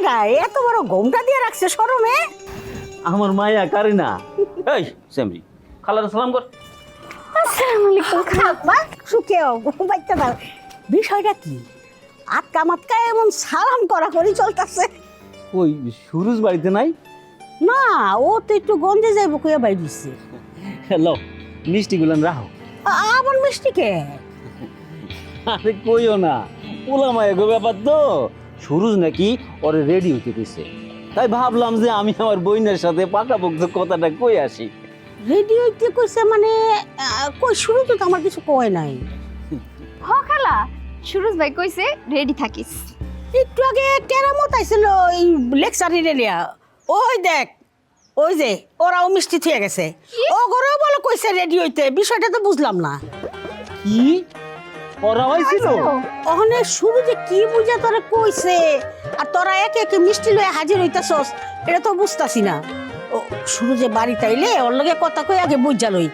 কেডা এত বড় ঘোমটা দিয়ে রাখছে শরমে? আমার মায়া কারিনা। এই সেমরি খালার সালাম কর। আসসালামু আলাইকুম খালাম্মা। সুখেও বাচ্চা দাও। বিষয়টা কি? আটকা মাতকা এমন সালাম করা করি চলতেছে। ওই সুরজ বাড়িতে নাই? না, ও তো একটু গন্ধে যাইব কইয়া বাইরিছে। হ্যালো, মিষ্টি গুলান রাখো। আবার মিষ্টি কে? আরে কইও না, পোলা মায়া গো ব্যাপার তো। সুরজ নাকি ওরে রেডি হইতে কইছে, তাই ভাবলাম যে আমি আমার বইনের সাথে পাকাপোক্ত কথাটা কই আসি। রেডি হইতে কইছে মানে কই শুরু তো আমার কিছু কয় নাই। হ খালা, সুরজ ভাই কইছে রেডি থাকিস। একটু আগে কেরামত আইছিল এই লেকচারি রেলিয়া। ওই দেখ, ওই যে ওরাও মিষ্টি থুয়ে গেছে। ও ঘরেও বলো কইছে রেডি হইতে, বিষয়টা তো বুঝলাম না। কি ওরা হইছিল? ওখানে শুরু যে কি বুঝা তোরা কইছে আর তোরা একে একে মিষ্টি লয়ে হাজির হইতাছস, এটা তো বুঝতাছি না। ও শুরু যে বাড়িতে আইলে ওর লগে কথা কই আগে বুঝা লই।